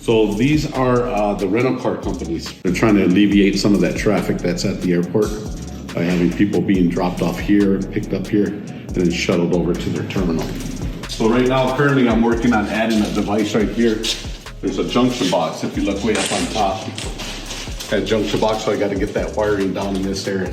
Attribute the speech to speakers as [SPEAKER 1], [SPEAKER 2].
[SPEAKER 1] So these are the rental car companies. They're trying to alleviate some of that traffic that's at the airport by having people being dropped off here, picked up here, and then shuttled over to their terminal. So right now, currently I'm working on adding a device right here. There's a junction box, if you look way up on top. That junction box, so I gotta get that wiring down in this area.